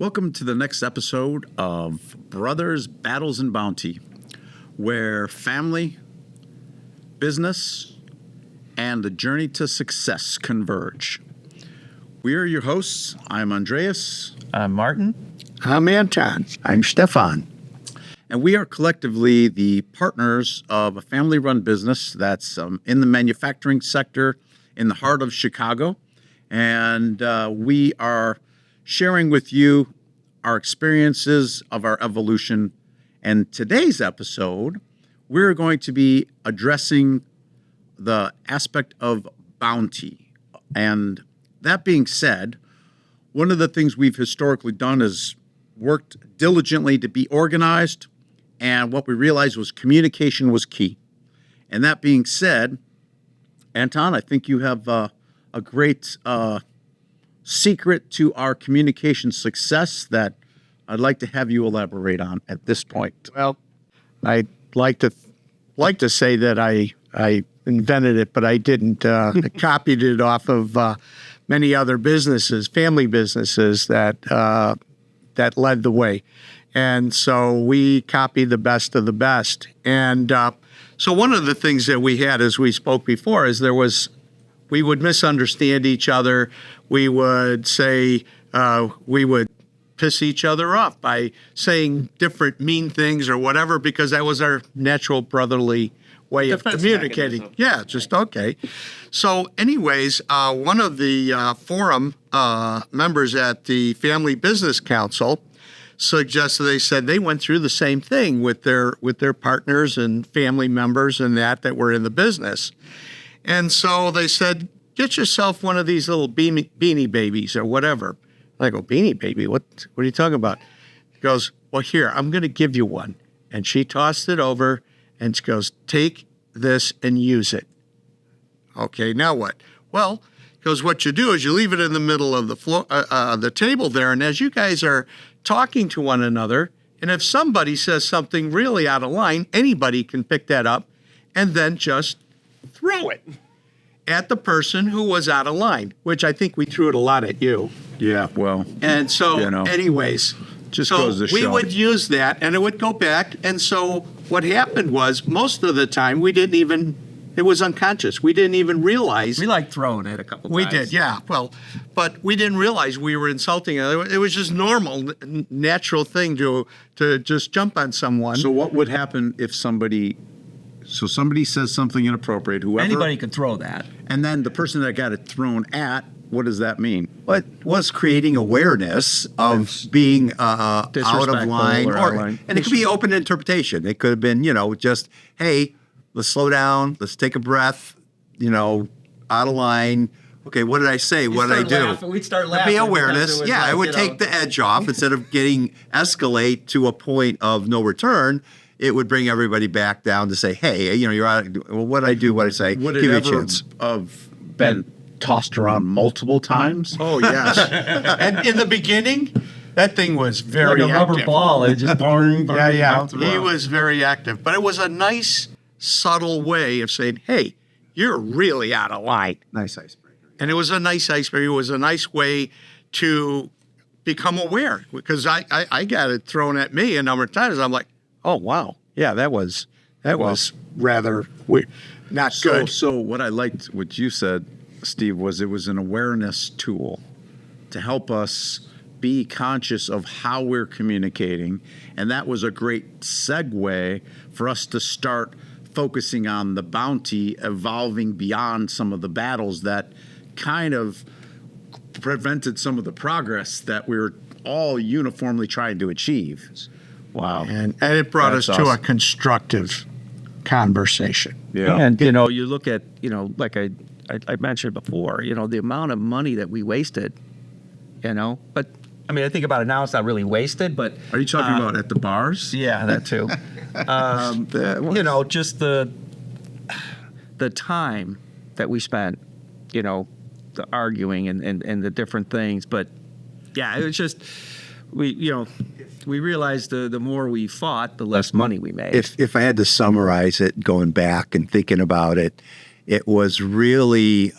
Welcome to the next episode of Brothers, Battles, and Bounty, where family, business, and the journey to success converge. We are your hosts. I'm Andreas. I'm Martin. I'm Anton. I'm Stefan. And we are collectively the partners of a family-run business that's in the manufacturing sector in the heart of Chicago. And we are sharing with you our experiences of our evolution. And today's episode, we're going to be addressing the aspect of bounty. And that being said, one of the things we've historically done is worked diligently to be organized. And what we realized was communication was key. And that being said, Anton, I think you have a great secret to our communication success that I'd like to have you elaborate on at this point. Well, I'd like to say that I invented it, but I didn't. I copied it off of many other businesses, family businesses that led the way. And so we copied the best of the best. And so one of the things that we had, as we spoke before, is we would misunderstand each other. We would say, we would piss each other off by saying different mean things or whatever, because that was our natural brotherly way of communicating. Mechanism. Yeah, just okay. So anyways, one of the forum members at the Family Business Council suggested, they said they went through the same thing with their partners and family members and that were in the business. And so they said, get yourself one of these little beanie babies or whatever. I go, beanie baby? What are you talking about? He goes, well, here, I'm going to give you one. And she tossed it over and she goes, take this and use it. Okay, now what? Well, because what you do is you leave it in the middle of the floor, the table there, and as you guys are talking to one another, and if somebody says something really out of line, anybody can pick that up and then just throw it at the person who was out of line, which I think we threw it a lot at you. Yeah, well. And so, anyways, just goes to show. We would use that, and it would go back. And so what happened was, most of the time, it was unconscious. We didn't even realize. We liked throwing it a couple times. We did, yeah. Well, but we didn't realize we were insulting. It was just normal, natural thing to just jump on someone. So what would happen if somebody says something inappropriate, whoever? Anybody could throw that. And then the person that got it thrown at, what does that mean? But was creating awareness of being out of line, or out of line. And it could be open interpretation. It could have been, just, hey, let's slow down, let's take a breath, out of line. Okay, what did I say? What did I do? We'd start laughing. Be awareness. Yeah, it would take the edge off. Instead of escalate to a point of no return, it would bring everybody back down to say, hey, you're out. Well, what did I do? What did I say? Would Give it me a ever chance. have been tossed around multiple times? Oh, yes. And in the beginning, that thing was very like a active. rubber ball. It just Yeah. He was very active. But it was a nice, subtle way of saying, hey, you're really out of line. Nice icebreaker. And it was a nice icebreaker. It was a nice way to become aware, because I got it thrown at me a number of times. I'm like, oh, wow. Yeah, that was rather weird. Not good. So what I liked, what you said, Steve, was it was an awareness tool to help us be conscious of how we're communicating. And that was a great segue for us to start focusing on the bounty, evolving beyond some of the battles that kind of prevented some of the progress that we were all uniformly trying to achieve. Wow. And it brought us to a constructive conversation. Yeah. And, you look at, like I mentioned before, the amount of money that we wasted, but I mean, I think about it now, it's not really wasted, but. Are you talking about at the bars? Yeah, that too. Just the time that we spent, the arguing and the different things. But yeah, it was just, we realized the more we fought, the less money we made. If I had to summarize it, going back and thinking about it, it was really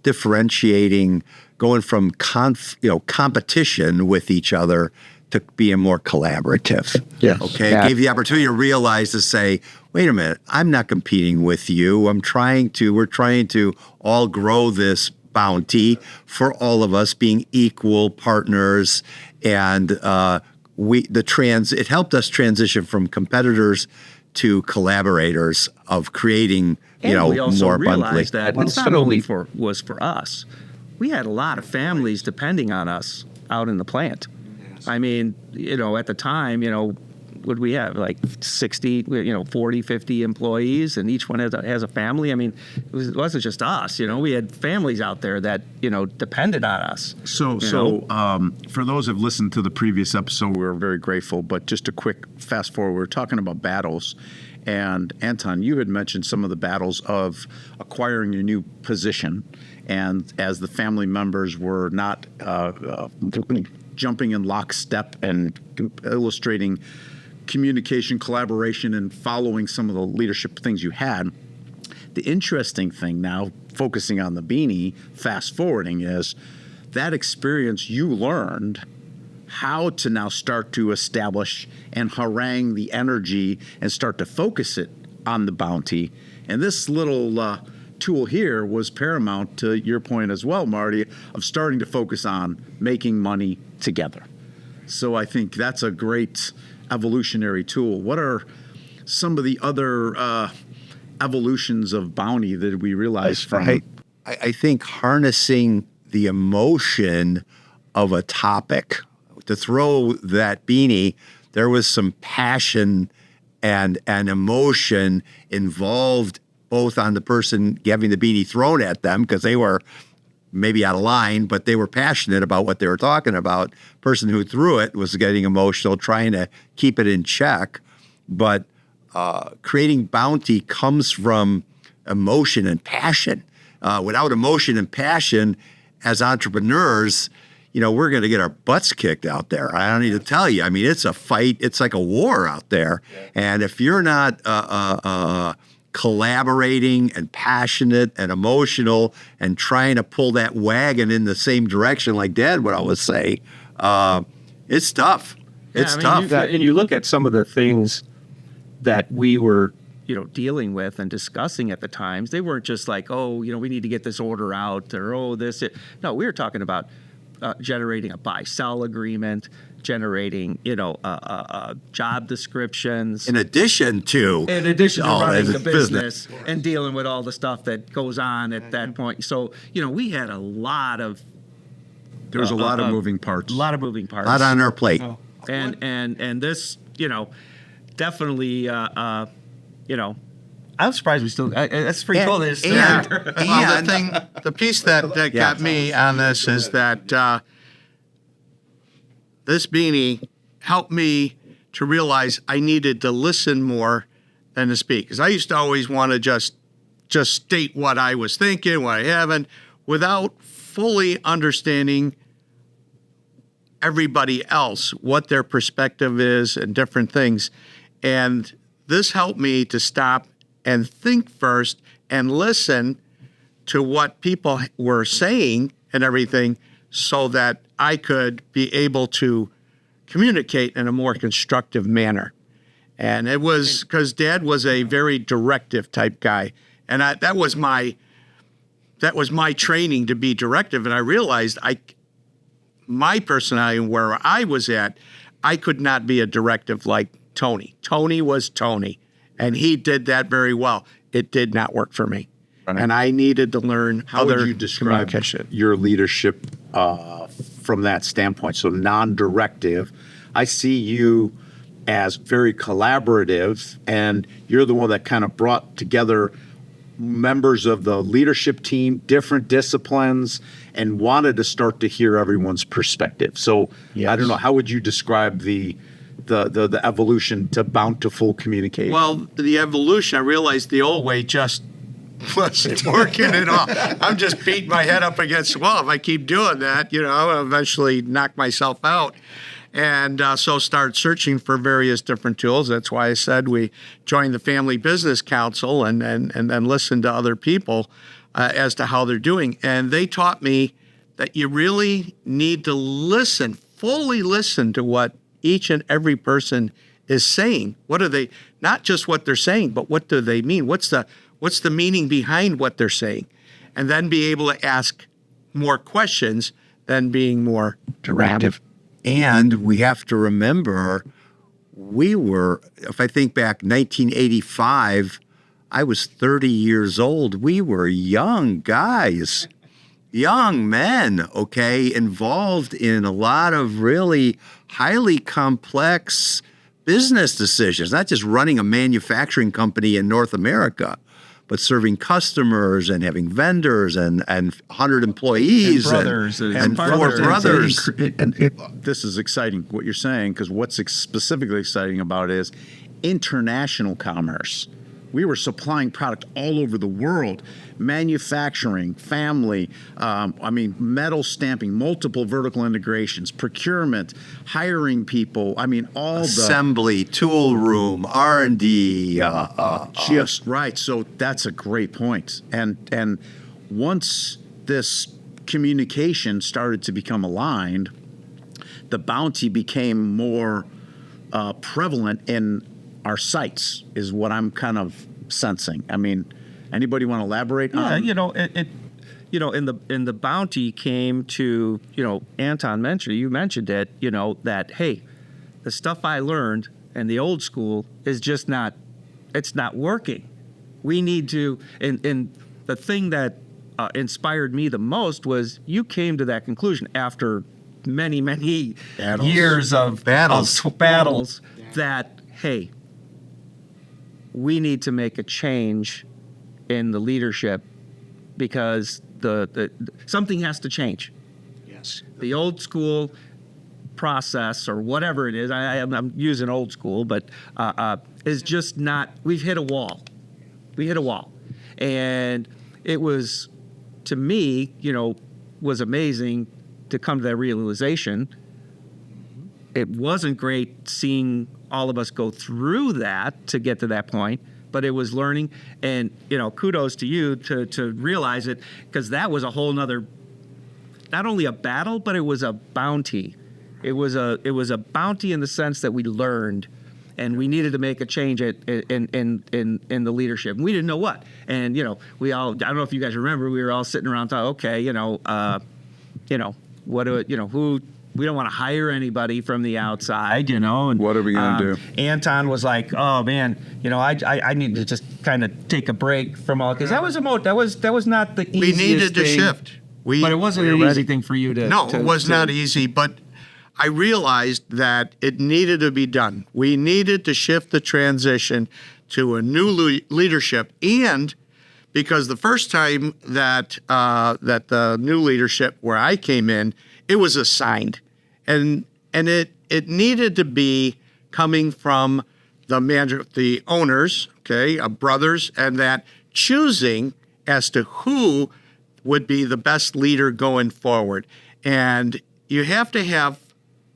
differentiating going from competition with each other to being more collaborative. Yes. Okay. Yeah. Gave the opportunity to realize to say, wait a minute, I'm not competing with you. We're trying to all grow this bounty for all of us being equal partners. And it helped us transition from competitors to collaborators of creating, And we also more abundantly. realized that it's not only for us. We had a lot of families depending on us out in the plant. I mean, at the time, would we have like 60, 40, 50 employees, and each one has a family? I mean, it wasn't just us. We had families out there that depended on us. So for those who have listened to the previous episode, we're very grateful. But just a quick fast forward, we're talking about battles. And Anton, you had mentioned some of the battles of acquiring your new position. And as the family members were not jumping in lockstep and illustrating communication, collaboration, and following some of the leadership things you had. The interesting thing now, focusing on the beanie, fast forwarding, is that experience you learned how to now start to establish and harangue the energy and start to focus it on the bounty. And this little tool here was paramount to your point as well, Marty, of starting to focus on making money together. So I think that's a great evolutionary tool. What are some of the other evolutions of bounty that we realize from? I think harnessing the emotion of a topic. To throw that beanie, there was some passion and emotion involved, both on the person having the beanie thrown at them, because they were maybe out of line, but they were passionate about what they were talking about. Person who threw it was getting emotional, trying to keep it in check. But creating bounty comes from emotion and passion. Without emotion and passion, as entrepreneurs, we're going to get our butts kicked out there. I don't need to tell you. I mean, it's a fight. It's like a war out there. Yeah. And if you're not collaborating and passionate and emotional and trying to pull that wagon in the same direction, like Dad would always say, it's tough. It's tough. And you look at some of the things that we were dealing with and discussing at the times. They weren't just like, we need to get this order out, or No, we were talking about generating a buy-sell agreement, generating, job descriptions. In addition to running the business and dealing with all the stuff that goes on at that point. So, we had a lot of... There was a lot of moving parts. A lot of moving parts. A lot on our plate. Oh. And this, definitely, I'm surprised we still. That's pretty cool. That it's still the piece that got me on this is that this beanie helped me to realize I needed to listen more than to speak. Because I used to always want to just state what I was thinking, what I haven't, without fully understanding everybody else, what their perspective is and different things. And this helped me to stop and think first and listen to what people were saying and everything, so that I could be able to communicate in a more constructive manner. And it was because Dad was a very directive type guy. And that was my training to be directive. And I realized my personality and where I was at, I could not be a directive like Tony. Tony was Tony. And he did that very well. It did not work for me. Right. And I needed to learn how would you describe your leadership from that standpoint? So non-directive. I see you as very collaborative, and you're the one that kind of brought together members of the leadership team, different disciplines, and wanted to start to hear everyone's perspective. So yes. I don't know, how would you describe the evolution to bountiful communication? Well, the evolution, I realized the old way just wasn't working at all. I'm just beating my head up against the wall. If I keep doing that, I'll eventually knock myself out. And so start searching for various different tools. That's why I said we joined the Family Business Council and then listen to other people as to how they're doing. And they taught me that you really need to listen, fully listen to what each and every person is saying. What are they, not just what they're saying, but what do they mean? What's the meaning behind what they're saying? And then be able to ask more questions than being more directive. And we have to remember, we were, if I think back, 1985, I was 30 years old. We were young guys, young men, okay, involved in a lot of really highly complex business decisions, not just running a manufacturing company in North America, but serving customers and having vendors and 100 employees and four brothers. This is exciting what you're saying, because what's specifically exciting about it is international commerce. We were supplying product all over the world, manufacturing, family, metal stamping, multiple vertical integrations, procurement, hiring people. All assembly, tool room, R&D. Just right. So that's a great point. And once this communication started to become aligned, the bounty became more prevalent in our sites, is what I'm kind of sensing. Anybody want to elaborate on? In the bounty came to, Anton mentioned, you mentioned it, that, hey, the stuff I learned in the old school is just it's not working. We need to, and the thing that inspired me the most was you came to that conclusion after many, many years of battles that, hey, we need to make a change in the leadership because the something has to change. Yes. The old school process or whatever it is, I'm using old school, but is just not, we've hit a wall. We hit a wall. And it was, to me, was amazing to come to that realization. It wasn't great seeing all of us go through that to get to that point, but it was learning. And, kudos to you to realize it, because that was a whole nother, not only a battle, but it was a bounty. It was a bounty in the sense that we learned, and we needed to make a change in the leadership. And we didn't know what. And, we all, I don't know if you guys remember, we were all sitting around talking, okay, what do it, who, we don't want to hire anybody from the outside, and what are we going to do? Anton was like, oh man, I need to just kind of take a break from all, because that was not the easiest We needed to thing, shift. But it wasn't an easy thing for you to. No, it was not easy, but I realized that it needed to be done. We needed to shift the transition to a new leadership, and because the first time that the new leadership where I came in, it was assigned, and it needed to be coming from the owners, okay, brothers, and that choosing as to who would be the best leader going forward. And you have to have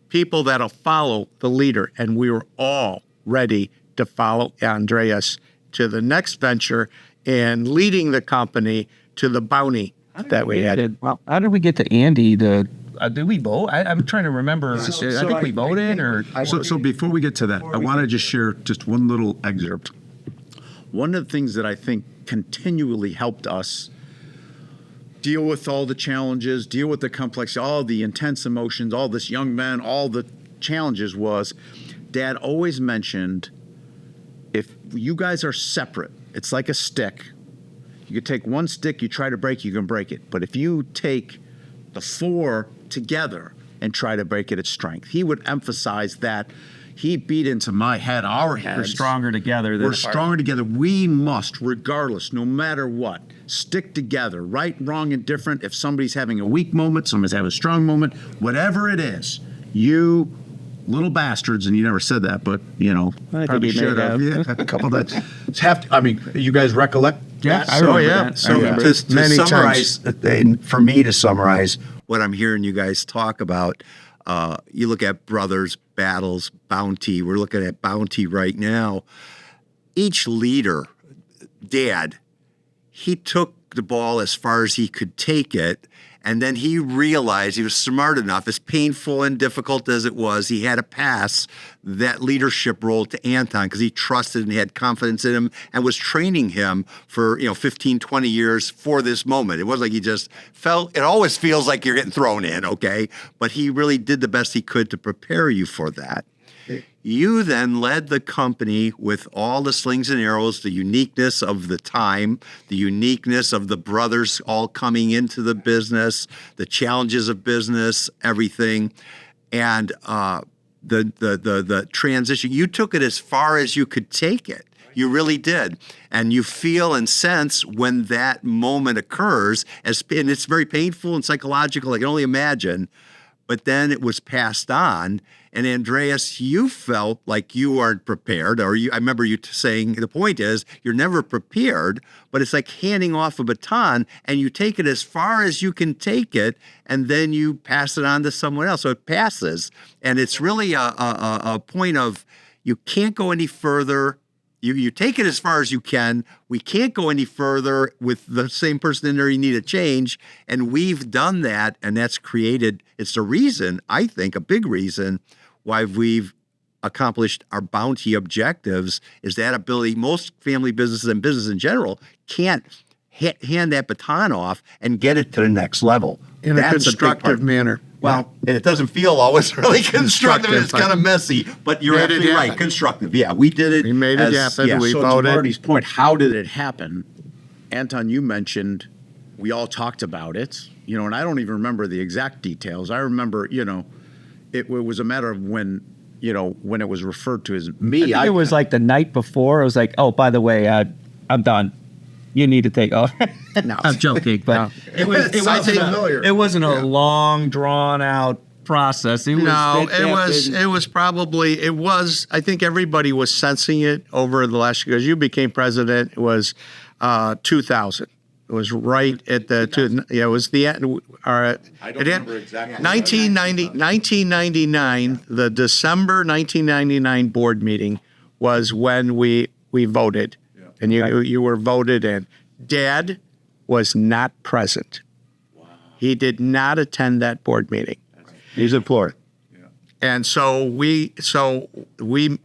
people that'll follow the leader, and we were all ready to follow Andreas to the next venture and leading the company to the bounty that we had. Well, how did we get to Andy? Did we vote? I'm trying to remember. I think we voted, So before we get to that, I want to just share just one little excerpt. One of the things that I think continually helped us deal with all the challenges, deal with the complexity, all the intense emotions, all this young men, all the challenges was, Dad always mentioned, if you guys are separate, it's like a stick. You could take one stick, you try to break, you can break it. But if you take the four together and try to break it at strength, he would emphasize that. He beat into my head, our heads. we're stronger together. We're stronger together. We must, regardless, no matter what, stick together, right, wrong, and different. If somebody's having a weak moment, somebody's having a strong moment, whatever it is, you little bastards, and you never said that, but, probably should have. Yeah, a couple that have to, you guys recollect? Yeah, I So, remember that. so to Many summarize, and for me to summarize what I'm hearing you guys talk about, you look at brothers, battles, bounty. We're looking at bounty right now. Each leader, Dad, he took the ball as far as he could take it, And then he realized he was smart enough, as painful and difficult as it was, he had to pass that leadership role to Anton because he trusted and he had confidence in him and was training him for 15, 20 years for this moment. It wasn't like he just felt, it always feels like you're getting thrown in, okay? But he really did the best he could to prepare you for that. You then led the company with all the slings and arrows, the uniqueness of the time, the uniqueness of the brothers all coming into the business, the challenges of business, everything, and the transition. You took it as far as you could take it. You really did. And you feel and sense when that moment occurs, and it's very painful and psychological, I can only imagine. But then it was passed on. And Andreas, you felt like you weren't prepared, I remember you saying the point is you're never prepared, but it's like handing off a baton and you take it as far as you can take it and then you pass it on to someone else. So it passes. And it's really a point of you can't go any further. You take it as far as you can. We can't go any further with the same person in there. You need a change. And we've done that. And that's created, it's the reason, I think, a big reason why we've accomplished our bounty objectives is that ability. Most family businesses and business in general can't hand that baton off and get it to the next level. In a constructive manner. Well, and it doesn't feel always really constructive. It's kind of messy, but you're Made it absolutely right. happen. Constructive. Yeah, we did it. We made it happen. Yeah. We So to voted. Marty's point, how did it happen? Anton, you mentioned we all talked about it, and I don't even remember the exact details. I remember, it was a matter of when it was referred to as me. I think it was like the night before. It was like, oh, by the way, I'm done. You need to take off. No. I'm joking, but it Sounds wasn't familiar. it wasn't a long, drawn out process. It was, No, they it was, I think everybody was sensing it over the last, because you became president, it was 2000. It was right at it was the end. I don't remember exactly. 1999, the December 1999 board meeting was when we voted. Yeah. And you were voted in. Dad was not present. Wow. He did not attend that board meeting. He's in Florida. And so we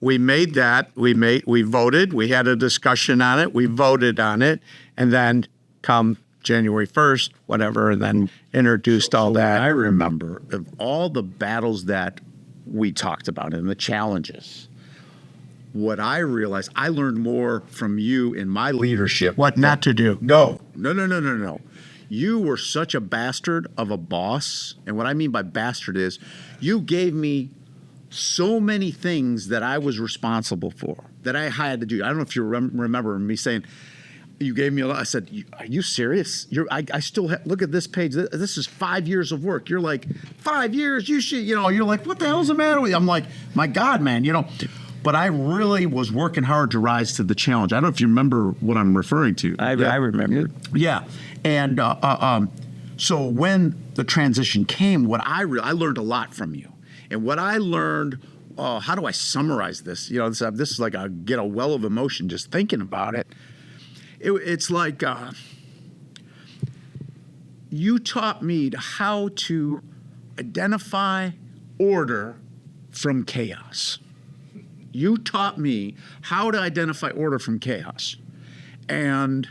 made that. We voted. We had a discussion on it. We voted on it, and then come January 1st, whatever, and then introduced all that. I remember of all the battles that we talked about and the challenges. What I realized, I learned more from you in my leadership. What not to do. No. You were such a bastard of a boss. And what I mean by bastard is you gave me so many things that I was responsible for, that I had to do. I don't know if you remember me saying, you gave me a lot. I said, are you serious? I still look at this page. This is 5 years of work. You're like, 5 years? You should, you're like, what the hell's the matter with you? I'm like, my God, man, But I really was working hard to rise to the challenge. I don't know if you remember what I'm referring to. I remember. Yeah. And so when the transition came, I learned a lot from you. And what I learned, how do I summarize this? This is like I get a well of emotion just thinking about it. It's like you taught me how to identify order from chaos. You taught me how to identify order from chaos. And,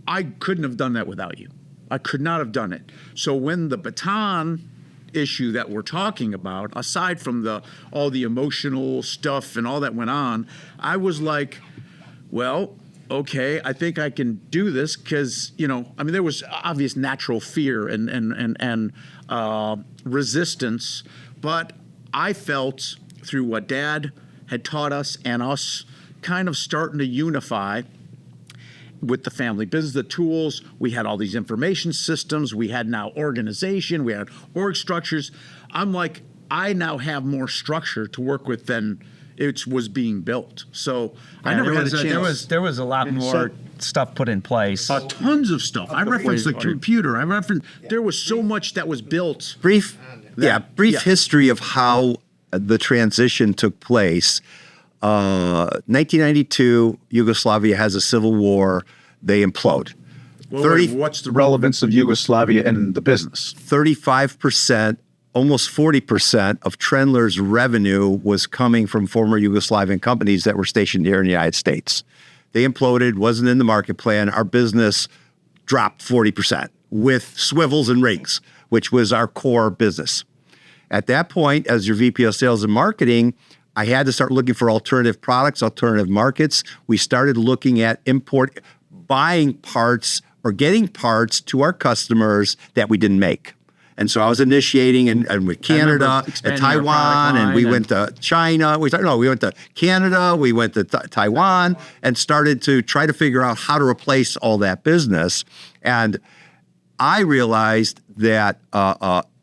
I couldn't have done that without you. I could not have done it. So when the baton issue that we're talking about, aside from all the emotional stuff and all that went on, I was like, well, okay, I think I can do this because, there was obvious natural fear and resistance, but I felt through what Dad had taught us and us kind of starting to unify with the family business, the tools, we had all these information systems, we had now organization, we had org structures. I'm like, I now have more structure to work with than it was being built. So I never had a chance. There was a lot more stuff put in place. Tons of stuff. I referenced the computer. There was so much that was built. Brief history of how the transition took place. 1992, Yugoslavia has a civil war. They implode. What's the relevance of Yugoslavia in the business? 35%, almost 40% of Trendler's revenue was coming from former Yugoslavian companies that were stationed here in the United States. They imploded, wasn't in the market plan. Our business dropped 40% with swivels and rigs, which was our core business. At that point, as your VP of sales and marketing, I had to start looking for alternative products, alternative markets. We started looking at buying parts or getting parts to our customers that we didn't make. And so I was initiating and with Canada and Taiwan, and we went to China. We went to Canada, we went to Taiwan, and started to try to figure out how to replace all that business. And I realized that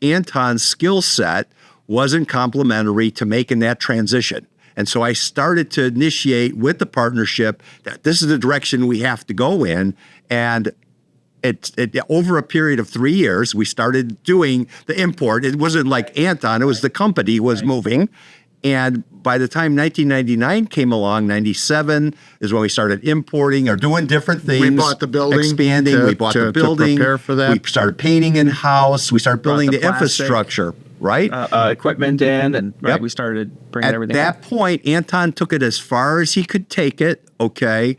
Anton's skill set wasn't complementary to making that transition. And so I started to initiate with the partnership that this is the direction we have to go in. And over a period of 3 years, we started doing the import. It wasn't like Anton, it was the company was moving. And by the time 1999 came along, 97 is when we started importing or doing different things. We bought the building. Expanding. We bought the building. To prepare for that. We started painting in-house. We started building the the infrastructure, right? Equipment in, and Yep. we started bringing everything. At that point, Anton took it as far as he could take it, okay?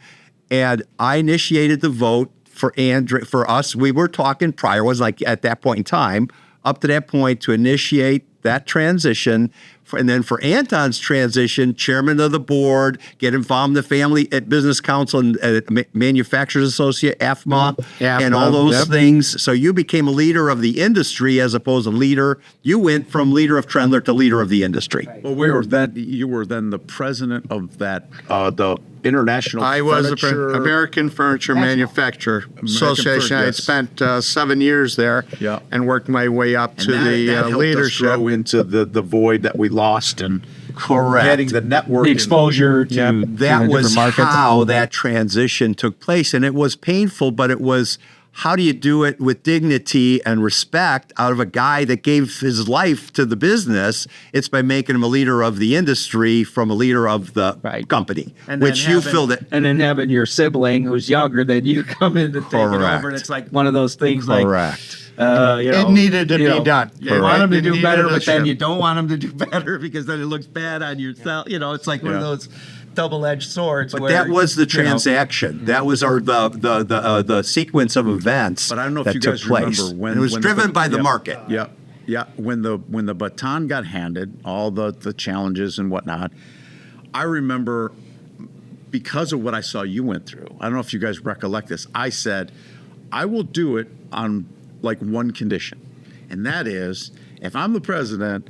And I initiated the vote for us. We were talking prior, was like at that point in time, up to that point to initiate that transition. And then for Anton's transition, chairman of the board, get involved in the family at business council and manufacturers associate, AFMA, and all those things. So you became a leader of the industry as opposed to leader. You went from leader of Trendler to leader of the industry. Well, you were then the president of that, the International I was the Furniture- American Furniture Manufacturer Association. I had spent 7 years there Yeah. and worked my way up to And the that helped us leadership. grow into the void that we lost and Correct. getting the network. the exposure to That was different markets. how that transition took place. And it was painful, but it was how do you do it with dignity and respect out of a guy that gave his life to the business? It's by making him a leader of the industry from a leader of the Right. company, And which then you having- filled it. And then having your sibling who's younger than you come in to take it Correct. over, and it's like one of those things like, Correct. It needed to be done. You want them to It do needed better, to but then ship. you don't want them to do better because then it looks bad on yourself. It's like one of Yeah. those double-edged swords. But where, that was the you know, transaction. That was the sequence of events. But I don't know if that you took guys place. remember when And it was when driven by the yeah, market. Yeah. When the baton got handed, all the challenges and whatnot, I remember because of what I saw you went through. I don't know if you guys recollect this. I said, I will do it on like one condition, and that is if I'm the president,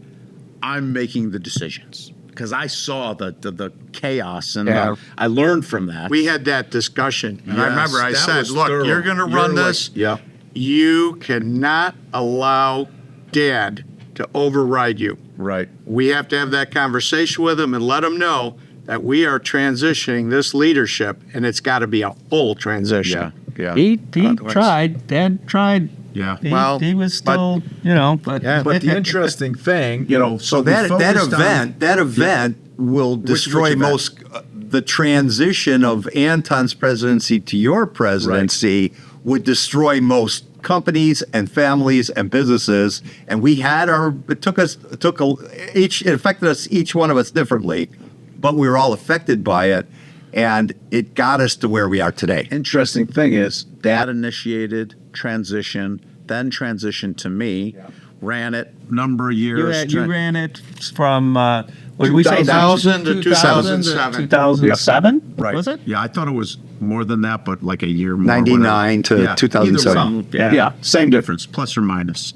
I'm making the decisions. Because I saw the chaos and I learned from that. We had that discussion. And I Yes, remember I that said, was look, thorough. you're going to run You're like- this. yeah. You cannot allow Dad to override you. Right. We have to have that conversation with him and let him know that we are transitioning this leadership, and it's got to be a full transition. Yeah. He tried. Dad tried. Yeah. He was but- still, but Yeah. But the interesting thing, So that event will destroy event? most the transition of Anton's presidency to your presidency would destroy most companies and families and businesses. And we had it affected us, each one of us differently, but we were all affected by it. And it got us to where we are today. interesting thing is Dad initiated transition, then transitioned to me, ran it number of years. you ran it from, what did we say? 2000 to 2007. 2007? Right. Was it? Yeah, I thought it was more than that, but like a year more. 99 to whatever. 2007. Either way. Yeah. Same difference, plus or minus.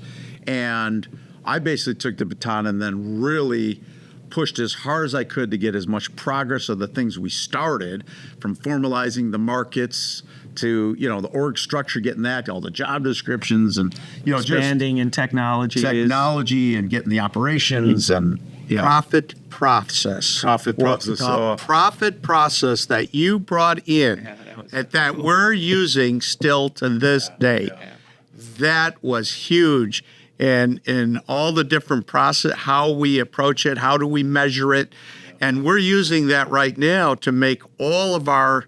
And I basically took the baton and then really pushed as hard as I could to get as much progress of the things we started, from formalizing the markets to, the org structure, getting that, all the job descriptions and, just Expanding in technology. technology and getting the operations and, Profit process. Profit process. The profit process that you brought in that we're using still to this day. That was huge. And in all the different process, how we approach it, how do we measure it. And we're using that right now to make all of our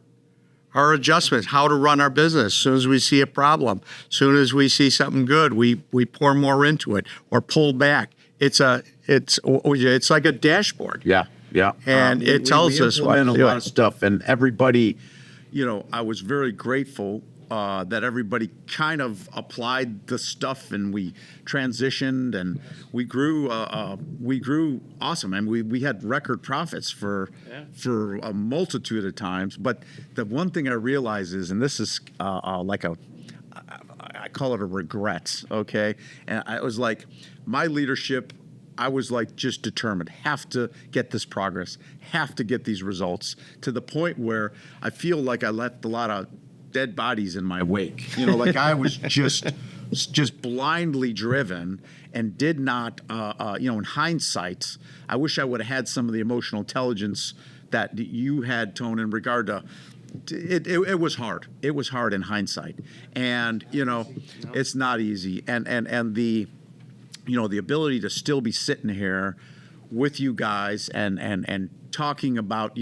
our adjustments, how to run our business. As soon as we see a problem, as soon as we see something good, we pour more into it or pull back. It's like a dashboard. Yeah. And it tells us what implement to a do. lot of stuff, and everybody, I was very grateful that everybody kind of applied the stuff, and we transitioned, and we grew awesome, and we had record profits for a multitude of times. But the one thing I realize is, and this is like I call it a regret, okay? And I was like, my leadership, I was like just determined, have to get this progress, have to get these results, to the point where I feel like I left a lot of dead bodies in my wake. Like I was just blindly driven and did not, in hindsight, I wish I would have had some of the emotional intelligence that you had, Tone, in regard to it was hard. It was hard in hindsight. And, it's not easy. And the, the ability to still be sitting here with you guys and talking about,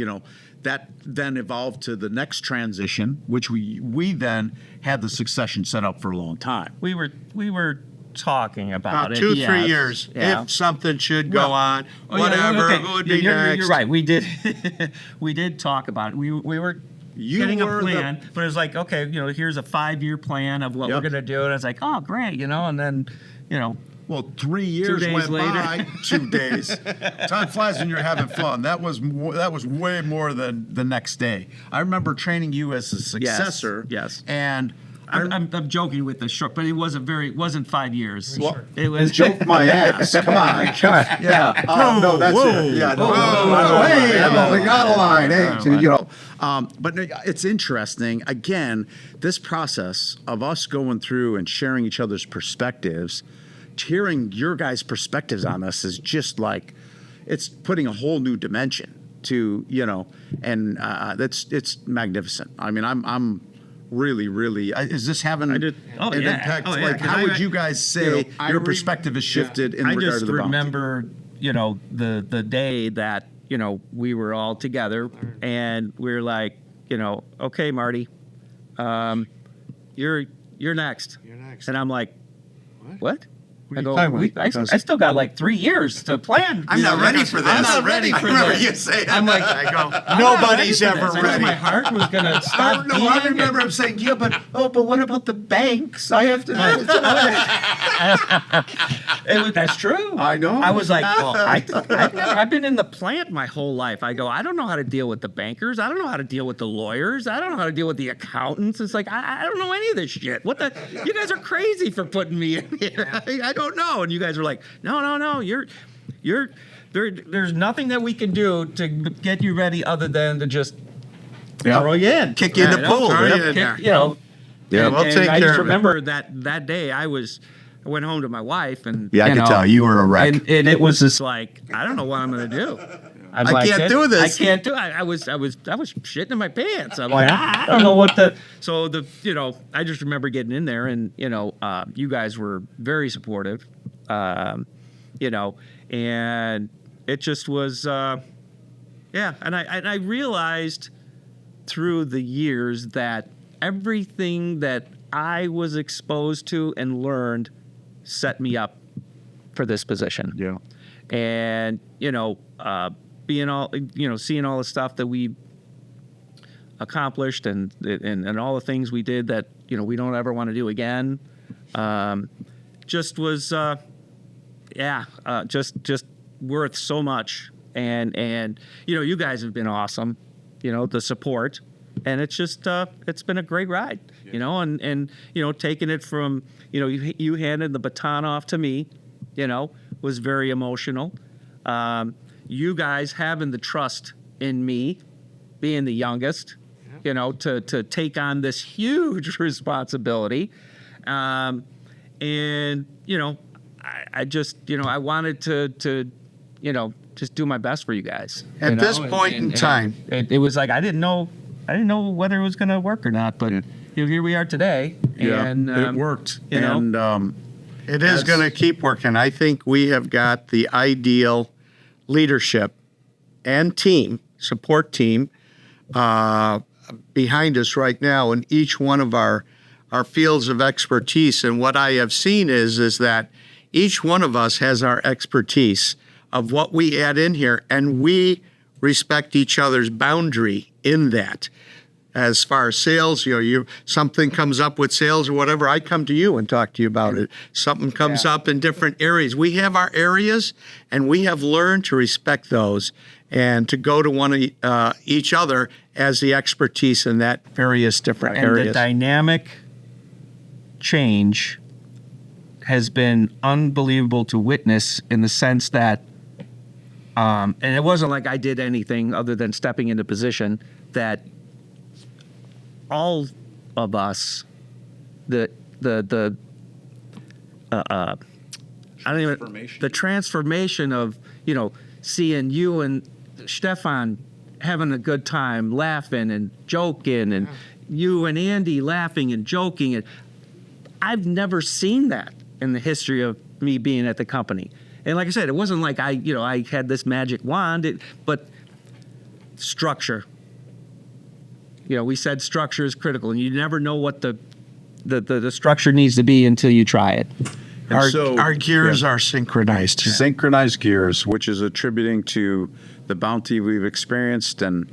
that then evolved to the next transition, which we then had the succession set up for a long time. We were talking about it. 2-3 yes. years. Yeah. If something should go on, Oh, yeah, whatever, okay. who would be you're next? right. We did. We did talk about it. We were getting a were plan, but it was like, okay, here's a 5-year plan of what we're Yep. gonna do, and it's like, oh, great, and then, Well, 3 years days went later. by. 2 days. Time flies when you're having fun. That was way more than the next day. I remember training you as a successor. Yes. And I'm joking with the short, but it wasn't 5 years. Well, It was joke my ass. Come on. Yeah. No, that's it. Yeah. No. Hey, I'm on the God line. Hey, but it's interesting. Again, this process of us going through and sharing each other's perspectives, hearing your guys' perspectives on this is just like, it's putting a whole new dimension to, and it's magnificent. I mean, I'm really, really. Is this having an impact? Oh, yeah, Like, 'cause how would you guys say your perspective has shifted in I regard just to the bounty? remember, the day that, we were all together and we were like, okay, Marty, you're next. You're next. And I'm like, what? I you go, talking about? I still got like 3 years to plan. I'm not ready for this. I'm not ready for I remember this. you saying I'm like, I go, I'm not nobody's ready for ever this. I knew ready. my heart was gonna stop. I beating. remember him saying, yeah, but what about the banks? I have to. That's true. I know. I was like, well, I've been in the plant my whole life. I go, I don't know how to deal with the bankers. I don't know how to deal with the lawyers. I don't know how to deal with the accountants. It's like, I don't know any of this shit. What the? You guys are crazy for putting me in here. I don't know. And you guys were like, no, you're there's nothing that we can do to get you ready other than to just throw you in. Kick you in the pool. throw you Yep. in there. Yeah, we'll take I care just of it. remember that day I went home to my wife and Yeah, I could tell you were a wreck. and it was just like, I don't know what I'm gonna do. I'm I like, can't do this. I can't do it. I was shitting in my pants. I'm like, I don't know what the. So I just remember getting in there, and you guys were very supportive, and it just was, And I realized through the years that everything that I was exposed to and learned set me up for this position. Yeah. And being all seeing all the stuff that we accomplished and all the things we did that we don't ever want to do again, just was just worth so much. And you guys have been awesome, the support, and it's just it's been a great ride, and taking it from you handed the baton off to me, was very emotional. You guys having the trust in me, being the youngest, to take on this huge responsibility. I just, I wanted to just do my best for you guys. At this point in time, It was like, I didn't know whether it was going to work or not, but here we are today. And it worked. and, it is That's- going to keep working. I think we have got the ideal leadership and support team. behind us right now in each one of our fields of expertise. And what I have seen is that each one of us has our expertise of what we add in here, and we respect each other's boundary in that. As far as sales, something comes up with sales or whatever, I come to you and talk to you about it. Something comes up in different areas. We have our areas, and we have learned to respect those and to go to one of each other as the expertise in that various different And areas. the dynamic change has been unbelievable to witness in the sense that, and it wasn't like I did anything other than stepping into position, that all of us, I don't even, the transformation of, seeing you and Stefan having a good time, laughing and joking, and you and Andy laughing and joking. And I've never seen that in the history of me being at the company. And like I said, it wasn't like I had this magic wand, but structure. We said structure is critical, and you never know what the structure needs to be until you try it. Our gears are synchronized. Synchronized gears, which is attributing to the bounty we've experienced, and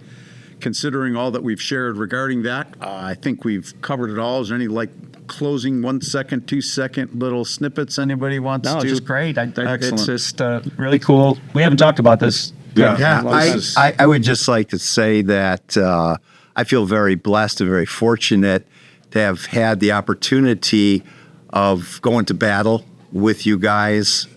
considering all that we've shared regarding that, I think we've covered it all. Is there any closing 1 second, 2 second little snippets anybody wants to? No, it's just great. It's Excellent. just really cool. We haven't talked about this. I would just like to say that I feel very blessed and very fortunate to have had the opportunity of going to battle with you guys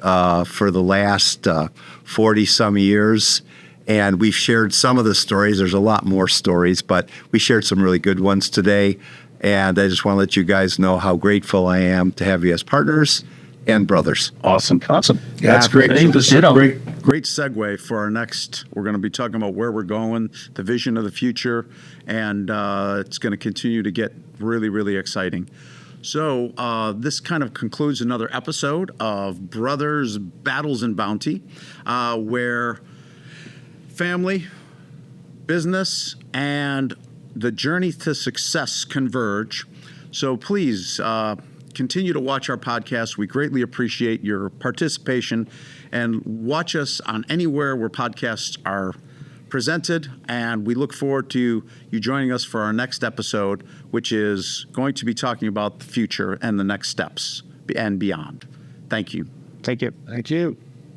for the last 40-some years. And we've shared some of the stories. There's a lot more stories, but we shared some really good ones today. And I just want to let you guys know how grateful I am to have you as partners and brothers. Awesome. That's great. This is Great segue for our next. We're going to be talking about where we're going, the vision of the future, and it's going to continue to get really, really exciting. So this kind of concludes another episode of Brothers, Battles, and Bounty, where family, business, and the journey to success converge. So please continue to watch our podcast. We greatly appreciate your participation, and watch us on anywhere where podcasts are presented. And we look forward to you joining us for our next episode, which is going to be talking about the future and the next steps and beyond. Thank you. Thank you. Thank you.